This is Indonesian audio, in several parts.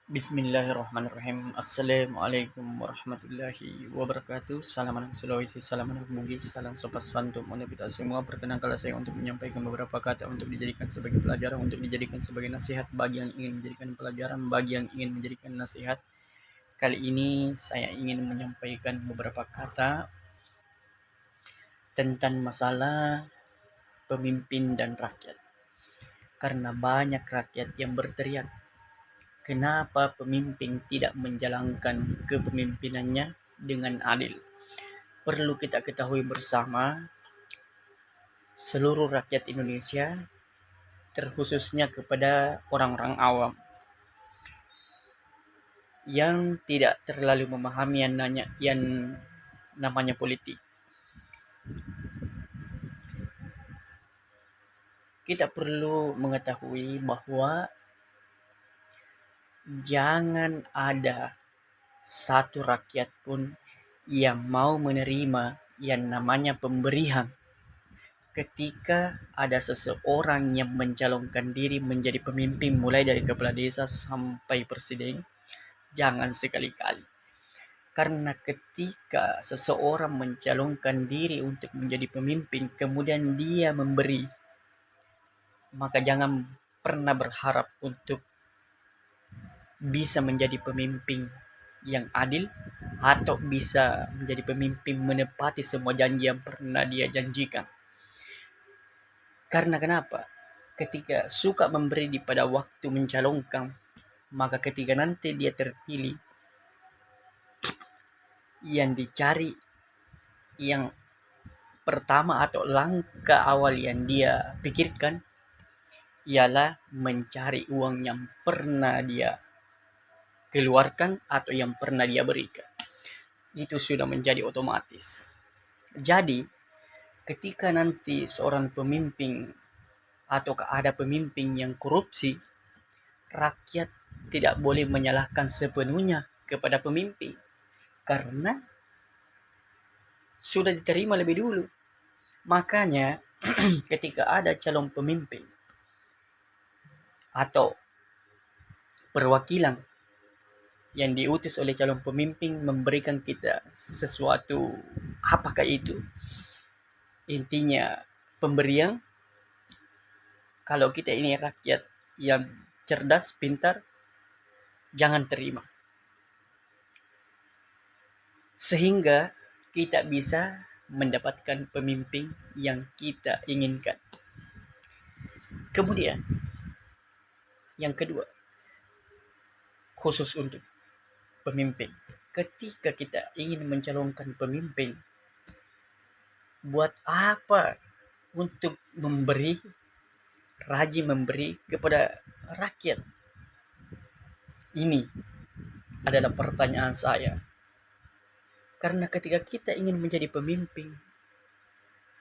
Bismillahirrahmanirrahim. Assalamualaikum warahmatullahi wabarakatuh. Salam anak Sulawesi, salam anak Bugis, salam sopan santun untuk kita semua. Perkenankanlah saya untuk menyampaikan beberapa kata untuk dijadikan sebagai pelajaran, untuk dijadikan sebagai nasihat bagi yang ingin menjadikan pelajaran, bagi yang ingin menjadikan nasihat. Kali ini saya ingin menyampaikan beberapa kata tentang masalah pemimpin dan rakyat. Karena banyak rakyat yang berteriak, kenapa pemimpin tidak menjalankan kepemimpinannya dengan adil? Perlu kita ketahui bersama, seluruh rakyat Indonesia, terkhususnya kepada orang-orang awam yang tidak terlalu memahami yang namanya politik. Kita perlu mengetahui bahwa jangan ada satu rakyat pun yang mau menerima yang namanya pemberian ketika ada seseorang yang mencalonkan diri menjadi pemimpin mulai dari kepala desa sampai presiden. Jangan sekali-kali. Karena ketika seseorang mencalonkan diri untuk menjadi pemimpin kemudian dia memberi, maka jangan pernah berharap untuk bisa menjadi pemimpin yang adil atau bisa menjadi pemimpin menepati semua janji yang pernah dia janjikan. Karena kenapa? Ketika suka memberi pada waktu mencalonkan, maka ketika nanti dia terpilih, yang dicari yang pertama atau langkah awal yang dia pikirkan ialah mencari uang yang pernah dia keluarkan atau yang pernah dia berikan. Itu sudah menjadi otomatis. Jadi, ketika nanti seorang pemimpin atau ada pemimpin yang korupsi, rakyat tidak boleh menyalahkan sepenuhnya kepada pemimpin karena sudah diterima lebih dulu. Makanya ketika ada calon pemimpin atau perwakilan yang diutus oleh calon pemimpin memberikan kita sesuatu, apakah itu? Intinya pemberian. Kalau kita ini rakyat yang cerdas, pintar, jangan terima. Sehingga kita bisa mendapatkan pemimpin yang kita inginkan. Kemudian, yang kedua, khusus untuk pemimpin. Ketika kita ingin mencalonkan pemimpin, buat apa untuk rajin memberi kepada rakyat? Ini adalah pertanyaan saya. Karena ketika kita ingin menjadi pemimpin,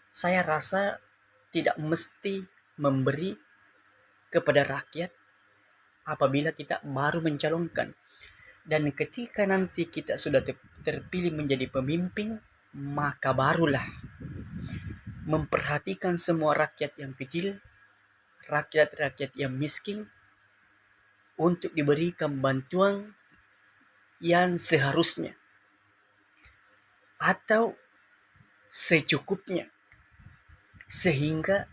saya rasa tidak mesti memberi kepada rakyat apabila kita baru mencalonkan. Dan ketika nanti kita sudah terpilih menjadi pemimpin, maka barulah memperhatikan semua rakyat yang kecil, rakyat-rakyat yang miskin, untuk diberikan bantuan yang seharusnya atau secukupnya, sehingga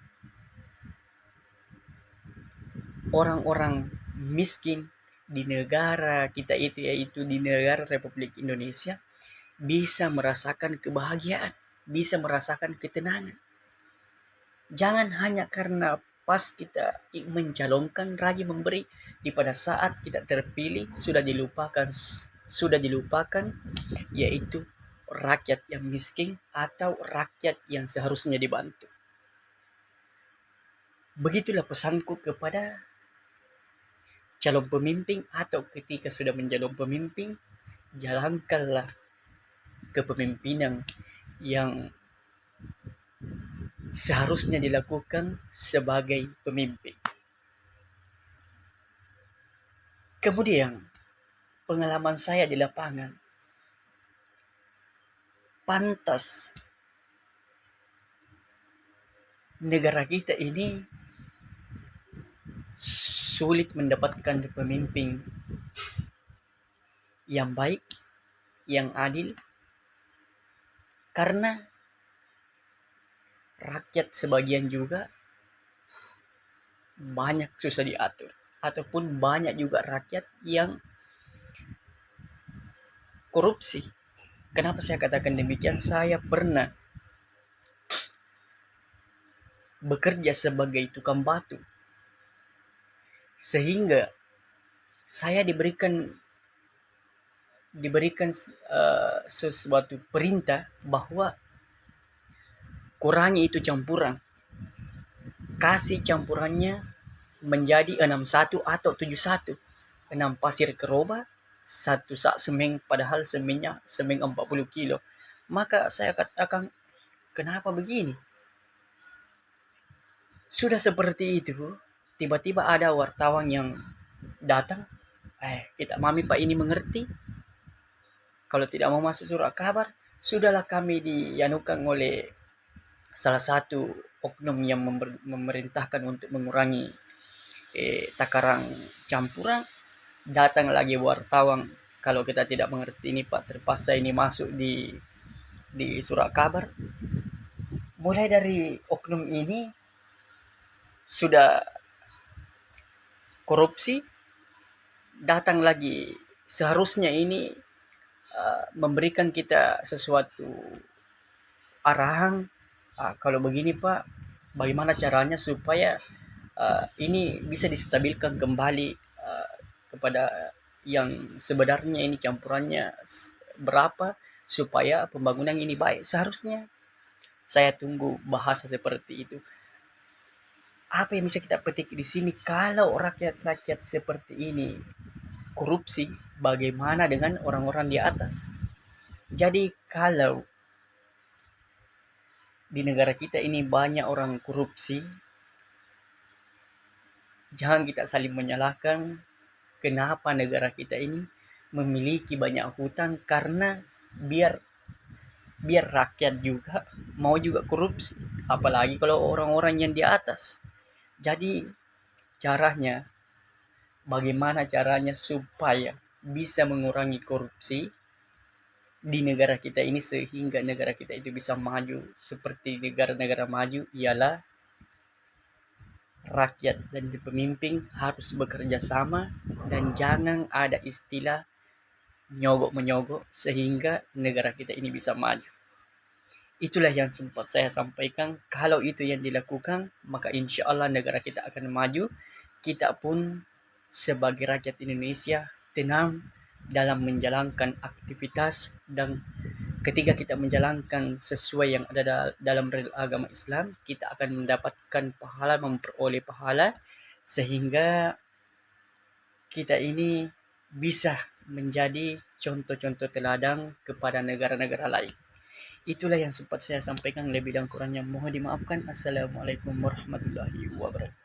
orang-orang miskin di negara kita itu, yaitu di negara Republik Indonesia, bisa merasakan kebahagiaan, bisa merasakan ketenangan. Jangan hanya karena pas kita mencalonkan rajin memberi, di pada saat kita terpilih sudah dilupakan yaitu rakyat yang miskin atau rakyat yang seharusnya dibantu. Begitulah pesanku kepada calon pemimpin atau ketika sudah menjadi pemimpin, jalankanlah kepemimpinan yang seharusnya dilakukan sebagai pemimpin. Kemudian, pengalaman saya di lapangan, pantas negara kita ini sulit mendapatkan pemimpin yang baik, yang adil, karena rakyat sebagian juga banyak susah diatur, ataupun banyak juga rakyat yang korupsi. Kenapa saya katakan demikian? Saya pernah bekerja sebagai tukang batu, sehingga saya diberikan sesuatu perintah bahwa kurangi itu campuran, kasih campurannya menjadi 61 atau 71, 6 pasir keroba, 1 sak semeng, padahal semeng 40 kilo. Maka saya katakan, kenapa begini? Sudah seperti itu, tiba-tiba ada wartawan yang datang, kita mami Pak ini mengerti, kalau tidak mau masuk surat kabar, sudahlah kami dianukan oleh salah satu oknum yang memerintahkan untuk mengurangi takaran campuran. Datang lagi wartawan, kalau kita tidak mengerti ini Pak, terpaksa ini masuk di surat kabar. Mulai dari oknum ini sudah korupsi, datang lagi, seharusnya ini memberikan kita sesuatu arahan, kalau begini Pak, bagaimana caranya supaya ini bisa distabilkan kembali kepada yang sebenarnya, ini campurannya berapa supaya pembangunan ini baik. Seharusnya saya tunggu bahasa seperti itu. Apa yang bisa kita petik di sini? Kalau rakyat-rakyat seperti ini korupsi, bagaimana dengan orang-orang di atas? Jadi kalau di negara kita ini banyak orang korupsi, jangan kita saling menyalahkan kenapa negara kita ini memiliki banyak hutang, karena biar rakyat juga mau juga korupsi, apalagi kalau orang-orang yang di atas. Jadi caranya, bagaimana caranya supaya bisa mengurangi korupsi di negara kita ini sehingga negara kita itu bisa maju seperti negara-negara maju, ialah rakyat dan pemimpin harus bekerja sama dan jangan ada istilah nyogok-menyogok sehingga negara kita ini bisa maju. Itulah yang sempat saya sampaikan. Kalau itu yang dilakukan, maka insya Allah negara kita akan maju. Kita pun sebagai rakyat Indonesia tenang dalam menjalankan aktivitas, dan ketika kita menjalankan sesuai yang ada dalam agama Islam, kita akan mendapatkan pahala, memperoleh pahala, sehingga kita ini bisa menjadi contoh-contoh teladan kepada negara-negara lain. Itulah yang sempat saya sampaikan, lebih dan kurangnya mohon dimaafkan. Assalamualaikum warahmatullahi wabarakatuh.